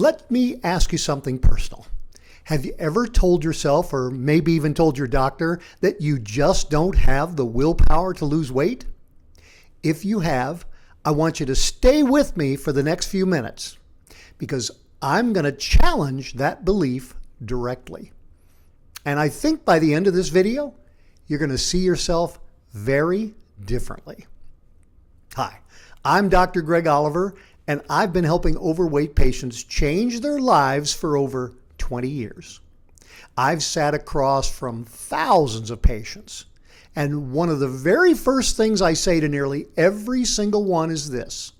Let me ask you something personal. Have you ever told yourself, or maybe even told your doctor, that you just don't have the willpower to lose weight? If you have, I want you to stay with me for the next few minutes because I'm going to challenge that belief directly. And I think by the end of this video, you're going to see yourself very differently. Hi, I'm Dr. Greg Oliver, and I've been helping overweight patients change their lives for over 20 years. I've sat across from thousands of patients, and one of the very first things I say to nearly every single one is this: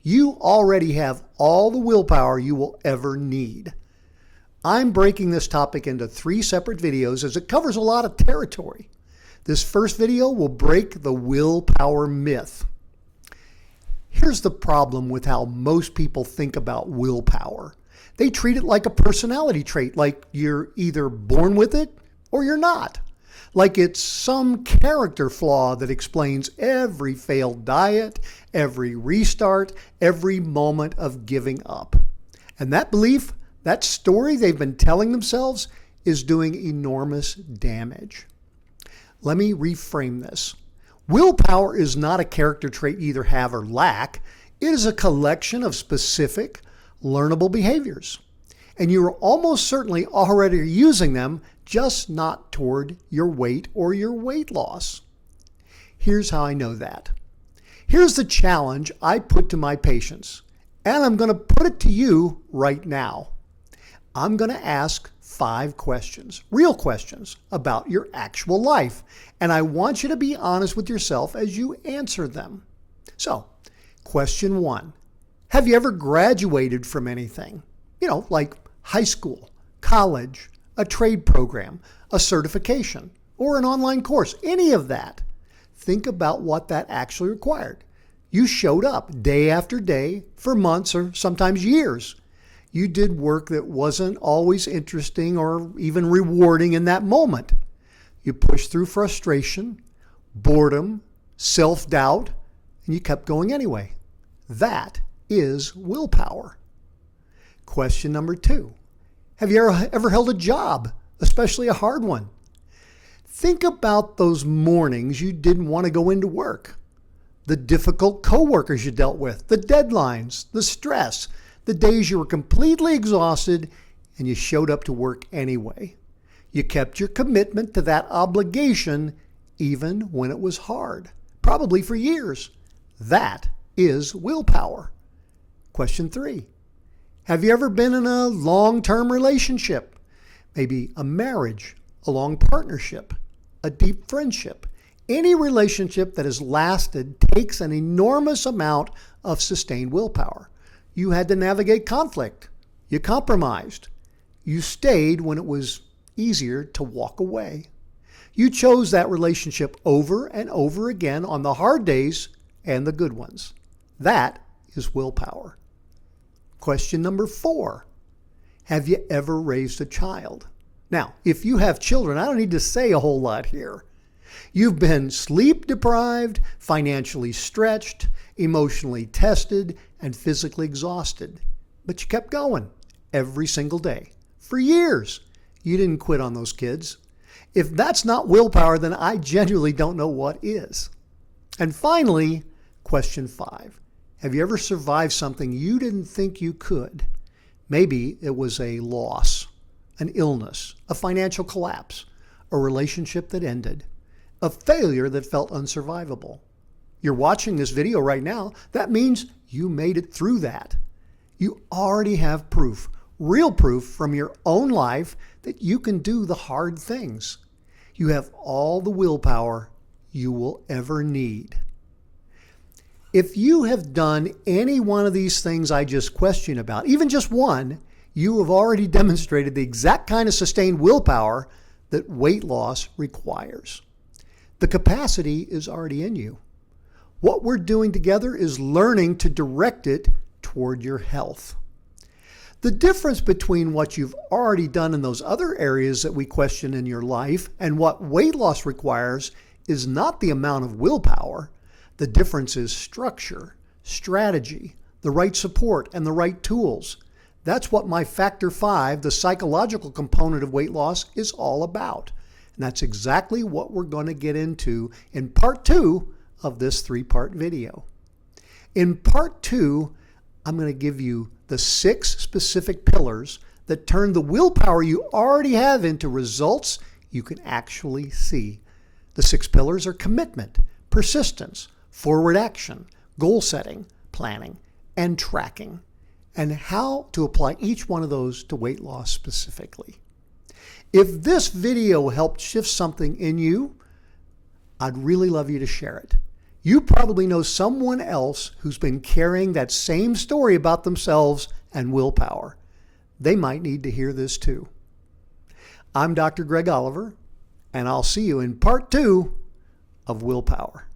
you already have all the willpower you will ever need. I'm breaking this topic into 3 separate videos as it covers a lot of territory. This first video will break the willpower myth. Here's the problem with how most people think about willpower. They treat it like a personality trait, like you're either born with it or you're not. Like it's some character flaw that explains every failed diet, every restart, every moment of giving up. And that belief, that story they've been telling themselves, is doing enormous damage. Let me reframe this. Willpower is not a character trait you either have or lack. It is a collection of specific, learnable behaviors. And you are almost certainly already using them, just not toward your weight or your weight loss. Here's how I know that. Here's the challenge I put to my patients, and I'm going to put it to you right now. I'm going to ask 5 questions, real questions about your actual life, and I want you to be honest with yourself as you answer them. So, question 1. Have you ever graduated from anything? Like high school, college, a trade program, a certification, or an online course, any of that. Think about what that actually required. You showed up day after day for months or sometimes years. You did work that wasn't always interesting or even rewarding in that moment. You pushed through frustration, boredom, self-doubt, and you kept going anyway. That is willpower. Question number 2. Have you ever held a job, especially a hard one? Think about those mornings you didn't want to go into work, the difficult coworkers you dealt with, the deadlines, the stress, the days you were completely exhausted and you showed up to work anyway. You kept your commitment to that obligation even when it was hard, probably for years. That is willpower. Question 3. Have you ever been in a long-term relationship? Maybe a marriage, a long partnership, a deep friendship. Any relationship that has lasted takes an enormous amount of sustained willpower. You had to navigate conflict. You compromised. You stayed when it was easier to walk away. You chose that relationship over and over again on the hard days and the good ones. That is willpower. Question number 4. Have you ever raised a child? Now, if you have children, I don't need to say a whole lot here. You've been sleep deprived, financially stretched, emotionally tested, and physically exhausted. But you kept going every single day for years. You didn't quit on those kids. If that's not willpower, then I genuinely don't know what is. And finally, question 5. Have you ever survived something you didn't think you could? Maybe it was a loss, an illness, a financial collapse, a relationship that ended, a failure that felt unsurvivable. You're watching this video right now. That means you made it through that. You already have proof, real proof from your own life that you can do the hard things. You have all the willpower you will ever need. If you have done any one of these things I just questioned about, even just one, you have already demonstrated the exact kind of sustained willpower that weight loss requires. The capacity is already in you. What we're doing together is learning to direct it toward your health. The difference between what you've already done in those other areas that we question in your life and what weight loss requires is not the amount of willpower. The difference is structure, strategy, the right support, and the right tools. That's what my Factor 5, the psychological component of weight loss, is all about. And that's exactly what we're going to get into in part 2 of this 3-part video. In part 2, I'm going to give you the 6 specific pillars that turn the willpower you already have into results you can actually see. The 6 pillars are commitment, persistence, forward action, goal setting, planning, and tracking, and how to apply each one of those to weight loss specifically. If this video helped shift something in you, I'd really love you to share it. You probably know someone else who's been carrying that same story about themselves and willpower. They might need to hear this too. I'm Dr. Greg Oliver, and I'll see you in part 2 of Willpower.